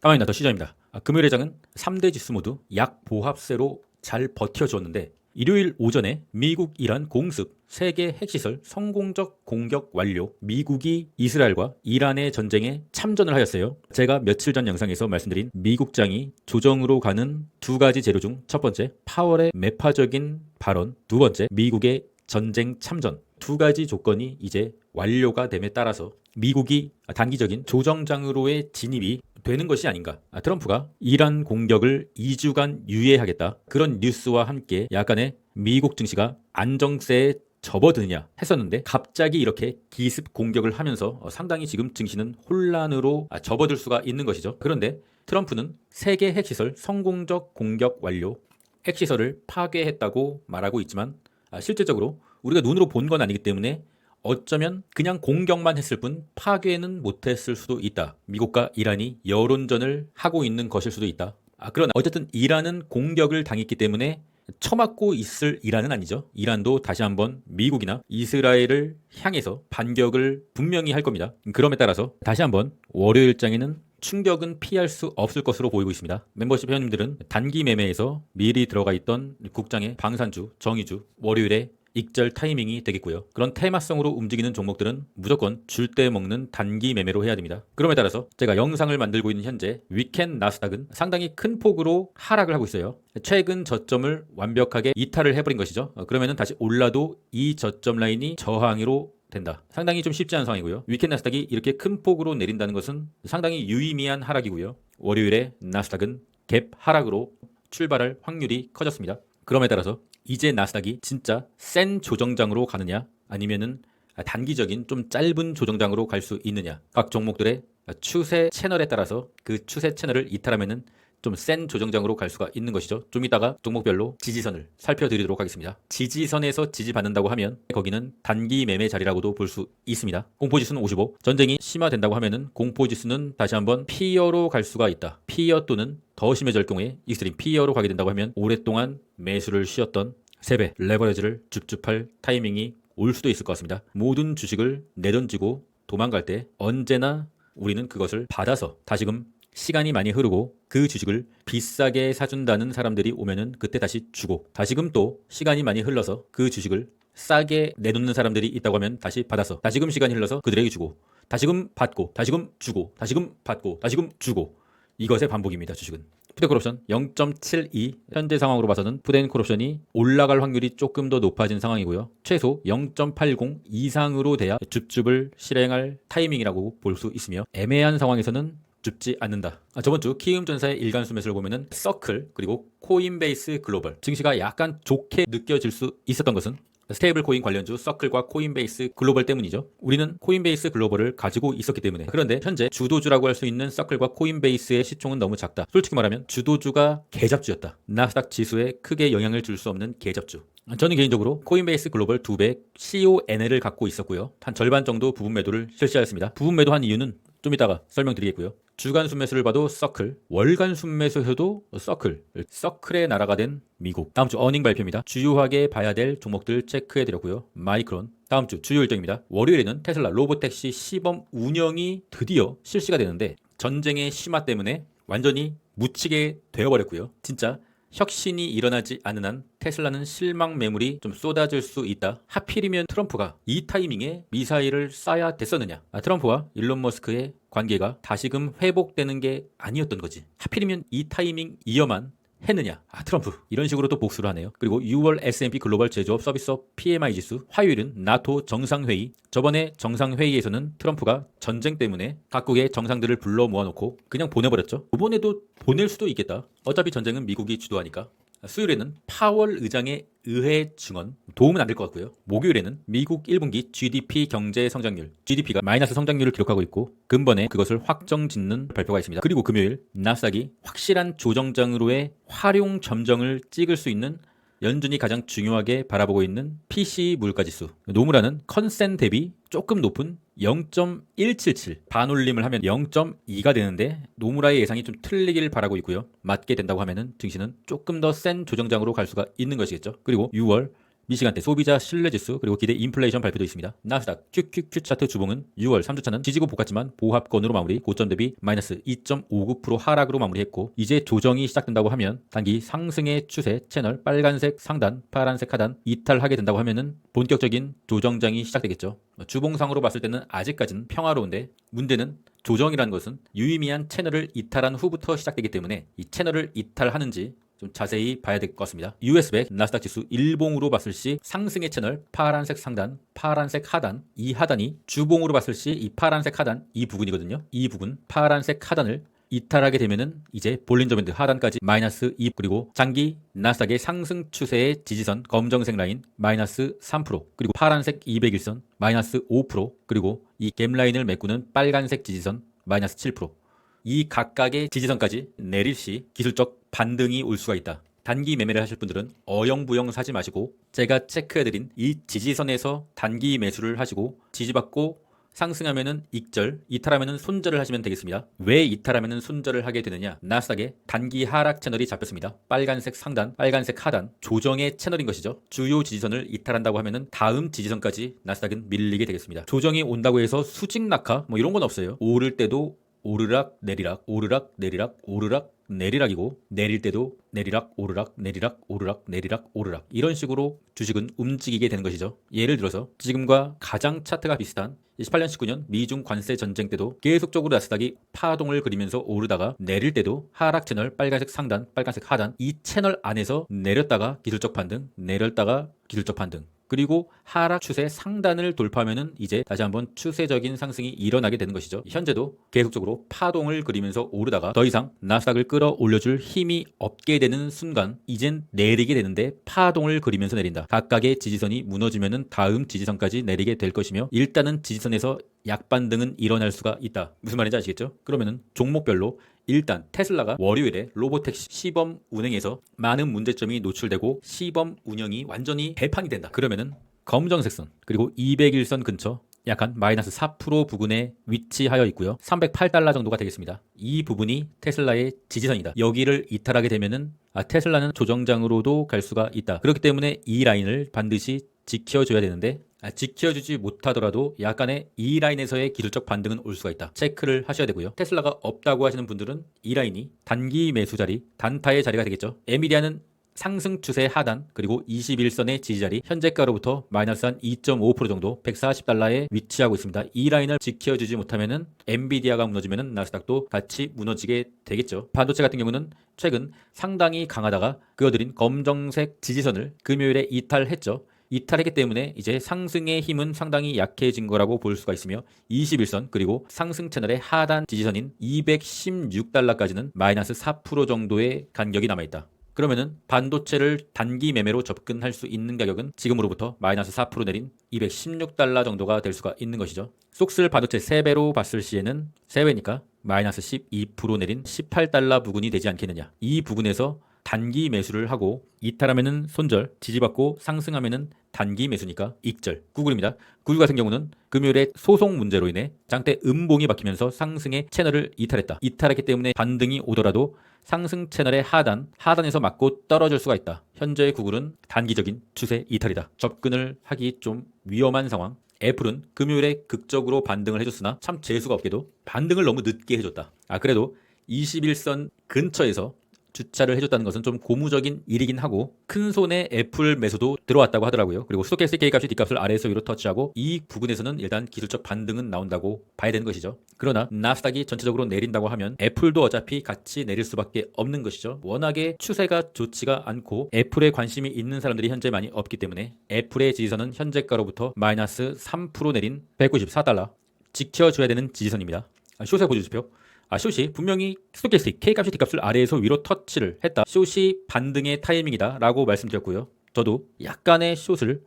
다음입니다. 더 시전입니다. 금요일의 장은 3대 지수 모두 약보합세로 잘 버텨줬는데 일요일 오전에 미국 이란 공습 세계 핵시설 성공적 공격 완료. 미국이 이스라엘과 이란의 전쟁에 참전을 하였어요. 제가 며칠 전 영상에서 말씀드린 미국장이 조정으로 가는 두 가지 재료 중 첫 번째 파월의 매파적인 발언, 두 번째 미국의 전쟁 참전, 두 가지 조건이 이제 완료가 됨에 따라서 미국이 단기적인 조정장으로의 진입이 되는 것이 아닌가. 트럼프가 이란 공격을 2주간 유예하겠다. 그런 뉴스와 함께 약간의 미국 증시가 안정세에 접어드느냐 했었는데 갑자기 이렇게 기습 공격을 하면서 상당히 지금 증시는 혼란으로 접어들 수가 있는 것이죠. 그런데 트럼프는 세계 핵시설 성공적 공격 완료, 핵시설을 파괴했다고 말하고 있지만 실질적으로 우리가 눈으로 본 건 아니기 때문에 어쩌면 그냥 공격만 했을 뿐 파괴는 못했을 수도 있다. 미국과 이란이 여론전을 하고 있는 것일 수도 있다. 그러나 어쨌든 이란은 공격을 당했기 때문에 처맞고 있을 이란은 아니죠. 이란도 다시 한번 미국이나 이스라엘을 향해서 반격을 분명히 할 겁니다. 그럼에 따라서 다시 한번 월요일장에는 충격은 피할 수 없을 것으로 보이고 있습니다. 멤버십 회원님들은 단기 매매에서 미리 들어가 있던 국장의 방산주, 정의주, 월요일에 익절 타이밍이 되겠고요. 그런 테마성으로 움직이는 종목들은 무조건 줄 때 먹는 단기 매매로 해야 됩니다. 그럼에 따라서 제가 영상을 만들고 있는 현재 위켄 나스닥은 상당히 큰 폭으로 하락을 하고 있어요. 최근 저점을 완벽하게 이탈을 해버린 것이죠. 그러면은 다시 올라도 이 저점 라인이 저항으로 된다. 상당히 좀 쉽지 않은 상황이고요. 위켄 나스닥이 이렇게 큰 폭으로 내린다는 것은 상당히 유의미한 하락이고요. 월요일에 나스닥은 갭 하락으로 출발할 확률이 커졌습니다. 그럼에 따라서 이제 나스닥이 진짜 센 조정장으로 가느냐 아니면은 단기적인 좀 짧은 조정장으로 갈 수 있느냐, 각 종목들의 추세 채널에 따라서 그 추세 채널을 이탈하면은 좀 센 조정장으로 갈 수가 있는 것이죠. 좀 이따가 종목별로 지지선을 살펴드리도록 하겠습니다. 지지선에서 지지받는다고 하면 거기는 단기 매매 자리라고도 볼 수 있습니다. 공포지수는 55, 전쟁이 심화된다고 하면은 공포지수는 다시 한번 피어로 갈 수가 있다. 피어 또는 더 심해질 경우에 익스트림 피어로 가게 된다고 하면 오랫동안 매수를 쉬었던 3배 레버리지를 줍줍할 타이밍이 올 수도 있을 것 같습니다. 모든 주식을 내던지고 도망갈 때 언제나 우리는 그것을 받아서 다시금 시간이 많이 흐르고 그 주식을 비싸게 사준다는 사람들이 오면은 그때 다시 주고, 다시금 또 시간이 많이 흘러서 그 주식을 싸게 내놓는 사람들이 있다고 하면 다시 받아서 다시금 시간이 흘러서 그들에게 주고, 다시금 받고, 다시금 주고, 다시금 받고, 다시금 주고, 이것의 반복입니다. 주식은. 푸드콜옵션 0.72, 현재 상황으로 봐서는 푸드앤콜옵션이 올라갈 확률이 조금 더 높아진 상황이고요. 최소 0.80 이상으로 돼야 줍줍을 실행할 타이밍이라고 볼 수 있으며, 애매한 상황에서는 줍지 않는다. 저번 주 키움전사의 일간수 매수를 보면은 서클 그리고 코인베이스 글로벌 증시가 약간 좋게 느껴질 수 있었던 것은 스테이블 코인 관련주 서클과 코인베이스 글로벌 때문이죠. 우리는 코인베이스 글로벌을 가지고 있었기 때문에. 그런데 현재 주도주라고 할 수 있는 서클과 코인베이스의 시총은 너무 작다. 솔직히 말하면 주도주가 개잡주였다. 나스닥 지수에 크게 영향을 줄 수 없는 개잡주. 저는 개인적으로 코인베이스 글로벌 2배 CONL을 갖고 있었고요. 한 절반 정도 부분 매도를 실시하였습니다. 부분 매도한 이유는 좀 이따가 설명드리겠고요. 주간 순매수를 봐도 서클, 월간 순매수에서도 서클, 서클의 나라가 된 미국. 다음 주 어닝 발표입니다. 주요하게 봐야 될 종목들 체크해드렸고요. 마이크론. 다음 주 주요 일정입니다. 월요일에는 테슬라 로보택시 시범 운영이 드디어 실시가 되는데 전쟁의 심화 때문에 완전히 묻히게 되어버렸고요. 진짜 혁신이 일어나지 않는 한 테슬라는 실망 매물이 좀 쏟아질 수 있다. 하필이면 트럼프가 이 타이밍에 미사일을 쏴야 됐었느냐. 트럼프와 일론 머스크의 관계가 다시금 회복되는 게 아니었던 거지. 하필이면 이 타이밍이어만 했느냐. 트럼프 이런 식으로 또 복수를 하네요. 그리고 6월 S&P 글로벌 제조업 서비스업 PMI 지수, 화요일은 나토 정상회의. 저번에 정상회의에서는 트럼프가 전쟁 때문에 각국의 정상들을 불러 모아놓고 그냥 보내버렸죠. 이번에도 보낼 수도 있겠다. 어차피 전쟁은 미국이 주도하니까. 수요일에는 파월 의장의 의회 증언, 도움은 안 될 것 같고요. 목요일에는 미국 1분기 GDP 경제 성장률, GDP가 마이너스 성장률을 기록하고 있고 근본에 그것을 확정 짓는 발표가 있습니다. 그리고 금요일 나스닥이 확실한 조정장으로의 활용 점정을 찍을 수 있는, 연준이 가장 중요하게 바라보고 있는 PC 물가지수, 노무라는 컨센 대비 조금 높은 0.177, 반올림을 하면 0.2가 되는데 노무라의 예상이 좀 틀리길 바라고 있고요. 맞게 된다고 하면은 증시는 조금 더 센 조정장으로 갈 수가 있는 것이겠죠. 그리고 6월 미시간대 소비자 신뢰지수 그리고 기대 인플레이션 발표도 있습니다. 나스닥 QQQ 차트 주봉은 6월 3주차는 지지고 볶았지만 보합권으로 마무리, 고점 대비 마이너스 2.59% 하락으로 마무리했고 이제 조정이 시작된다고 하면 단기 상승의 추세 채널 빨간색 상단, 파란색 하단 이탈하게 된다고 하면은 본격적인 조정장이 시작되겠죠. 주봉상으로 봤을 때는 아직까지는 평화로운데 문제는 조정이라는 것은 유의미한 채널을 이탈한 후부터 시작되기 때문에 이 채널을 이탈하는지 좀 자세히 봐야 될 것 같습니다. US100 나스닥 지수 일봉으로 봤을 시 상승의 채널 파란색 상단, 파란색 하단, 이 하단이 주봉으로 봤을 시 이 파란색 하단 이 부분이거든요. 이 부분 파란색 하단을 이탈하게 되면은 이제 볼린저 밴드 하단까지 마이너스 2 그리고 장기 나스닥의 상승 추세의 지지선 검정색 라인 마이너스 3% 그리고 파란색 200일선 마이너스 5% 그리고 이 갭 라인을 메꾸는 빨간색 지지선 마이너스 7%. 이 각각의 지지선까지 내릴 시 기술적 반등이 올 수가 있다. 단기 매매를 하실 분들은 어영부영 사지 마시고 제가 체크해드린 이 지지선에서 단기 매수를 하시고 지지받고 상승하면은 익절, 이탈하면은 손절을 하시면 되겠습니다. 왜 이탈하면은 손절을 하게 되느냐? 나스닥의 단기 하락 채널이 잡혔습니다. 빨간색 상단, 빨간색 하단, 조정의 채널인 것이죠. 주요 지지선을 이탈한다고 하면은 다음 지지선까지 나스닥은 밀리게 되겠습니다. 조정이 온다고 해서 수직 낙하 뭐 이런 건 없어요. 오를 때도 오르락 내리락 오르락 내리락 오르락 내리락이고 내릴 때도 내리락 오르락 내리락 오르락 내리락 오르락 이런 식으로 주식은 움직이게 되는 것이죠. 예를 들어서 지금과 가장 차트가 비슷한 18년 19년 미중 관세 전쟁 때도 계속적으로 나스닥이 파동을 그리면서 오르다가 내릴 때도 하락 채널 빨간색 상단 빨간색 하단 이 채널 안에서 내렸다가 기술적 반등 내렸다가 기술적 반등 그리고 하락 추세 상단을 돌파하면은 이제 다시 한번 추세적인 상승이 일어나게 되는 것이죠. 현재도 계속적으로 파동을 그리면서 오르다가 더 이상 나스닥을 끌어올려줄 힘이 없게 되는 순간 이젠 내리게 되는데 파동을 그리면서 내린다. 각각의 지지선이 무너지면은 다음 지지선까지 내리게 될 것이며 일단은 지지선에서 약반등은 일어날 수가 있다. 무슨 말인지 아시겠죠? 그러면은 종목별로 일단 테슬라가 월요일에 로보택시 시범 운행에서 많은 문제점이 노출되고 시범 운영이 완전히 개판이 된다. 그러면은 검정색 선 그리고 200일선 근처 약간 마이너스 4% 부근에 위치하여 있고요. 308달러 정도가 되겠습니다. 이 부분이 테슬라의 지지선이다. 여기를 이탈하게 되면은 테슬라는 조정장으로도 갈 수가 있다. 그렇기 때문에 이 라인을 반드시 지켜줘야 되는데 지켜주지 못하더라도 약간의 이 라인에서의 기술적 반등은 올 수가 있다. 체크를 하셔야 되고요. 테슬라가 없다고 하시는 분들은 이 라인이 단기 매수 자리, 단타의 자리가 되겠죠. 엔비디아는 상승 추세 하단 그리고 21선의 지지자리 현재가로부터 마이너스 한 2.5% 정도 140달러에 위치하고 있습니다. 이 라인을 지켜주지 못하면은 엔비디아가 무너지면은 나스닥도 같이 무너지게 되겠죠. 반도체 같은 경우는 최근 상당히 강하다가 그어드린 검정색 지지선을 금요일에 이탈했죠. 이탈했기 때문에 이제 상승의 힘은 상당히 약해진 거라고 볼 수가 있으며 21선 그리고 상승 채널의 하단 지지선인 216달러까지는 마이너스 4% 정도의 간격이 남아있다. 그러면은 반도체를 단기 매매로 접근할 수 있는 가격은 지금으로부터 마이너스 4% 내린 216달러 정도가 될 수가 있는 것이죠. 쏙슬 반도체 3배로 봤을 시에는 3배니까 마이너스 12% 내린 18달러 부근이 되지 않겠느냐. 이 부근에서 단기 매수를 하고 이탈하면은 손절, 지지받고 상승하면은 단기 매수니까 익절. 구글입니다. 구글 같은 경우는 금요일에 소송 문제로 인해 장대 음봉이 박히면서 상승의 채널을 이탈했다. 이탈했기 때문에 반등이 오더라도 상승 채널의 하단에서 맞고 떨어질 수가 있다. 현재의 구글은 단기적인 추세 이탈이다. 접근을 하기 좀 위험한 상황. 애플은 금요일에 극적으로 반등을 해줬으나 참 재수가 없게도 반등을 너무 늦게 해줬다. 그래도 21선 근처에서 주차를 해줬다는 것은 좀 고무적인 일이긴 하고 큰 손에 애플 매수도 들어왔다고 하더라고요. 그리고 스토캐스틱 K값이 D값을 아래에서 위로 터치하고 이 부분에서는 일단 기술적 반등은 나온다고 봐야 되는 것이죠. 그러나 나스닥이 전체적으로 내린다고 하면 애플도 어차피 같이 내릴 수밖에 없는 것이죠. 워낙에 추세가 좋지가 않고 애플에 관심이 있는 사람들이 현재 많이 없기 때문에 애플의 지지선은 현재가로부터 마이너스 3% 내린 194달러 지켜줘야 되는 지지선입니다. 숏에 보여주십시오. 숏이 분명히 스토캐스틱 K값이 D값을 아래에서 위로 터치를 했다. 숏이 반등의 타이밍이다 라고 말씀드렸고요. 저도 약간의 숏을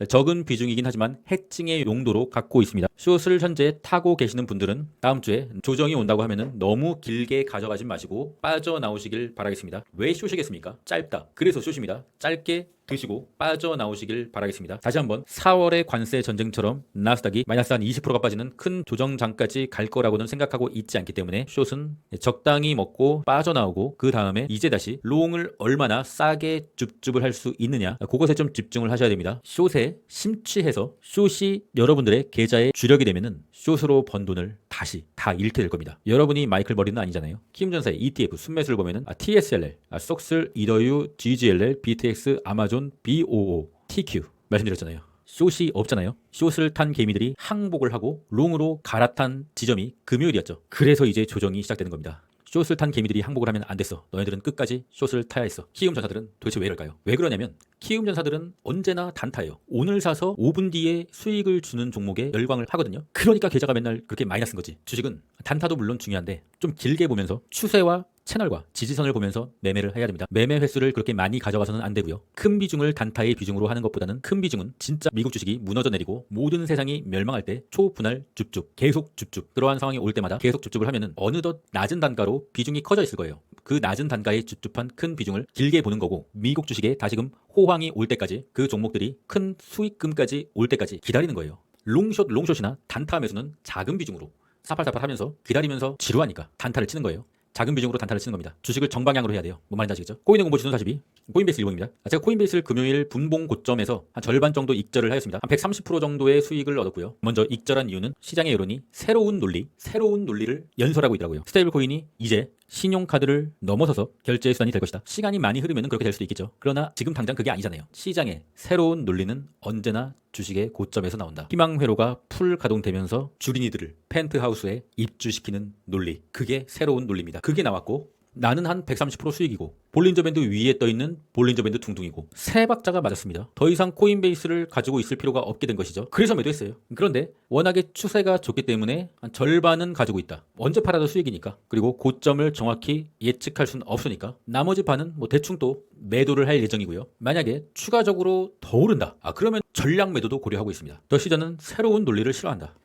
적은 비중이긴 하지만 해칭의 용도로 갖고 있습니다. 숏을 현재 타고 계시는 분들은 다음 주에 조정이 온다고 하면은 너무 길게 가져가지 마시고 빠져나오시길 바라겠습니다. 왜 숏이겠습니까? 짧다. 그래서 숏입니다. 짧게 드시고 빠져나오시길 바라겠습니다. 다시 한번 4월의 관세 전쟁처럼 나스닥이 마이너스 한 20%가 빠지는 큰 조정장까지 갈 거라고는 생각하고 있지 않기 때문에 숏은 적당히 먹고 빠져나오고 그 다음에 이제 다시 롱을 얼마나 싸게 줍줍을 할 수 있느냐, 그것에 좀 집중을 하셔야 됩니다. 숏에 심취해서 숏이 여러분들의 계좌에 주력이 되면은 숏으로 번 돈을 다시 다 잃게 될 겁니다. 여러분이 마이클 버리는 아니잖아요. 키움전사의 ETF 순매수를 보면은 TSLL, 속슬, 이더유, GGLL, BTX, 아마존, BOO, TQ 말씀드렸잖아요. 숏이 없잖아요. 숏을 탄 개미들이 항복을 하고 롱으로 갈아탄 지점이 금요일이었죠. 그래서 이제 조정이 시작되는 겁니다. 숏을 탄 개미들이 항복을 하면 안 됐어. 너희들은 끝까지 숏을 타야 했어. 키움전사들은 도대체 왜 이럴까요? 왜 그러냐면 키움전사들은 언제나 단타예요. 오늘 사서 5분 뒤에 수익을 주는 종목에 열광을 하거든요. 그러니까 계좌가 맨날 그렇게 마이너스인 거지. 주식은 단타도 물론 중요한데 좀 길게 보면서 추세와 채널과 지지선을 보면서 매매를 해야 됩니다. 매매 횟수를 그렇게 많이 가져가서는 안 되고요. 큰 비중을 단타의 비중으로 하는 것보다는 큰 비중은 진짜 미국 주식이 무너져 내리고 모든 세상이 멸망할 때 초분할 줍줍, 계속 줍줍, 그러한 상황이 올 때마다 계속 줍줍을 하면은 어느덧 낮은 단가로 비중이 커져 있을 거예요. 그 낮은 단가에 줍줍한 큰 비중을 길게 보는 거고, 미국 주식에 다시금 호황이 올 때까지 그 종목들이 큰 수익금까지 올 때까지 기다리는 거예요. 롱숏이나 단타 매수는 작은 비중으로 사팔사팔 하면서 기다리면서 지루하니까 단타를 치는 거예요. 작은 비중으로 단타를 치는 겁니다. 주식을 정방향으로 해야 돼요. 뭔 말인지 아시겠죠? 코인의 공보 지수 42, 코인베이스 일봉입니다. 제가 코인베이스를 금요일 분봉 고점에서 한 절반 정도 익절을 하였습니다. 한 130% 정도의 수익을 얻었고요. 먼저 익절한 이유는 시장의 여론이 새로운 논리를 연설하고 있더라고요. 스테이블 코인이 이제 신용카드를 넘어서서 결제 수단이 될 것이다. 시간이 많이 흐르면 그렇게 될 수도 있겠죠. 그러나 지금 당장 그게 아니잖아요. 시장의 새로운 논리는 언제나 주식의 고점에서 나온다. 희망회로가 풀 가동되면서 주린이들을 펜트하우스에 입주시키는 논리, 그게 새로운 논리입니다. 그게 나왔고, 나는 한 130% 수익이고 볼린저 밴드 위에 떠있는 볼린저 밴드 둥둥이고 세 박자가 맞았습니다. 더 이상 코인베이스를 가지고 있을 필요가 없게 된 것이죠. 그래서 매도했어요. 그런데 워낙에 추세가 좋기 때문에 한 절반은 가지고 있다. 언제 팔아도 수익이니까. 그리고 고점을 정확히 예측할 수는 없으니까 나머지 반은 뭐 대충 또 매도를 할 예정이고요. 만약에 추가적으로 더 오른다, 그러면 전량 매도도 고려하고 있습니다. 더 시저는 새로운 논리를 싫어한다.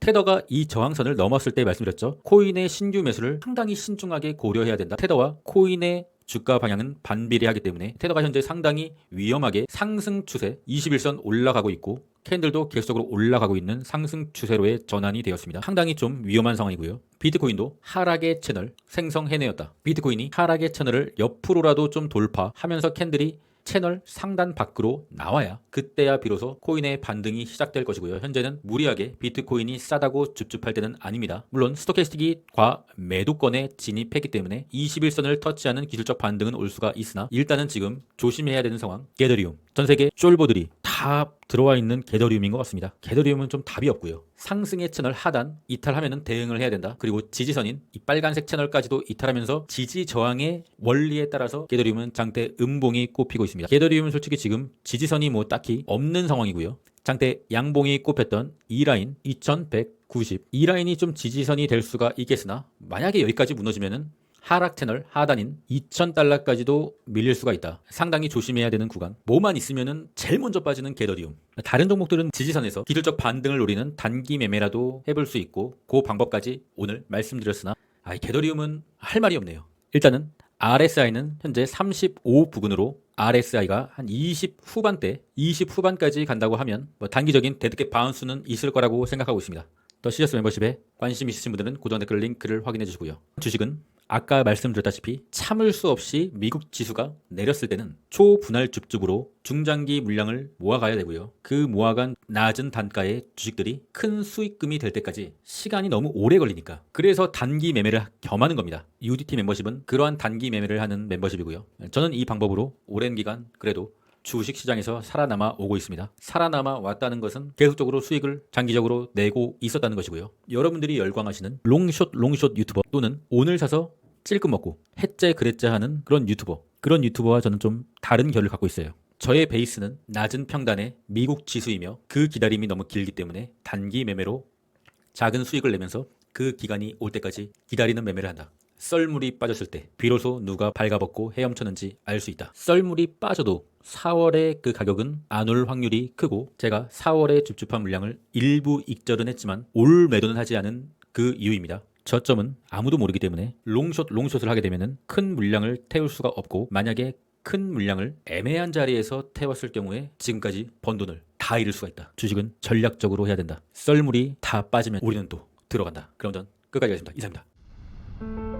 테더가 이 저항선을 넘었을 때 말씀드렸죠. 코인의 신규 매수를 상당히 신중하게 고려해야 된다. 테더와 코인의 주가 방향은 반비례하기 때문에 테더가 현재 상당히 위험하게 상승 추세 21선 올라가고 있고 캔들도 계속적으로 올라가고 있는 상승 추세로의 전환이 되었습니다. 상당히 좀 위험한 상황이고요. 비트코인도 하락의 채널 생성해내었다. 비트코인이 하락의 채널을 옆으로라도 좀 돌파하면서 캔들이 채널 상단 밖으로 나와야, 그때야 비로소 코인의 반등이 시작될 것이고요. 현재는 무리하게 비트코인이 싸다고 줍줍할 때는 아닙니다. 물론 스토캐스틱이 과매도권에 진입했기 때문에 21선을 터치하는 기술적 반등은 올 수가 있으나 일단은 지금 조심해야 되는 상황. 게더리움, 전 세계 쫄보들이 다 들어와 있는 게더리움인 것 같습니다. 게더리움은 좀 답이 없고요. 상승의 채널 하단 이탈하면은 대응을 해야 된다. 그리고 지지선인 이 빨간색 채널까지도 이탈하면서 지지 저항의 원리에 따라서 게더리움은 장대 음봉이 꼽히고 있습니다. 게더리움은 솔직히 지금 지지선이 뭐 딱히 없는 상황이고요. 장대 양봉이 꼽혔던 이 라인 2190, 이 라인이 좀 지지선이 될 수가 있겠으나 만약에 여기까지 무너지면은 하락 채널 하단인 2,000달러까지도 밀릴 수가 있다. 상당히 조심해야 되는 구간. 뭐만 있으면은 제일 먼저 빠지는 게더리움. 다른 종목들은 지지선에서 기술적 반등을 노리는 단기 매매라도 해볼 수 있고 그 방법까지 오늘 말씀드렸으나 게더리움은 할 말이 없네요. 일단은 RSI는 현재 35 부근으로 RSI가 한 20 후반까지 간다고 하면 뭐 단기적인 데드캣 바운스는 있을 거라고 생각하고 있습니다. 더 시저스 멤버십에 관심 있으신 분들은 고정 댓글 링크를 확인해 주시고요. 주식은 아까 말씀드렸다시피 참을 수 없이 미국 지수가 내렸을 때는 초분할 줍줍으로 중장기 물량을 모아가야 되고요. 그 모아간 낮은 단가의 주식들이 큰 수익금이 될 때까지 시간이 너무 오래 걸리니까, 그래서 단기 매매를 겸하는 겁니다. UDT 멤버십은 그러한 단기 매매를 하는 멤버십이고요. 저는 이 방법으로 오랜 기간 그래도 주식시장에서 살아남아 오고 있습니다. 살아남아 왔다는 것은 계속적으로 수익을 장기적으로 내고 있었다는 것이고요. 여러분들이 열광하시는 롱숏 유튜버 또는 오늘 사서 찔끔 먹고 했째 그랬째 하는 그런 유튜버와 저는 좀 다른 결을 갖고 있어요. 저의 베이스는 낮은 평단의 미국 지수이며 그 기다림이 너무 길기 때문에 단기 매매로 작은 수익을 내면서 그 기간이 올 때까지 기다리는 매매를 한다. 썰물이 빠졌을 때 비로소 누가 발가벗고 헤엄쳤는지 알 수 있다. 썰물이 빠져도 4월에 그 가격은 안 올 확률이 크고, 제가 4월에 줍줍한 물량을 일부 익절은 했지만 올 매도는 하지 않은 그 이유입니다. 저점은 아무도 모르기 때문에 롱숏을 하게 되면은 큰 물량을 태울 수가 없고, 만약에 큰 물량을 애매한 자리에서 태웠을 경우에 지금까지 번 돈을 다 잃을 수가 있다. 주식은 전략적으로 해야 된다. 썰물이 다 빠지면 우리는 또 들어간다. 그럼 전 끝까지 하겠습니다. 이상입니다.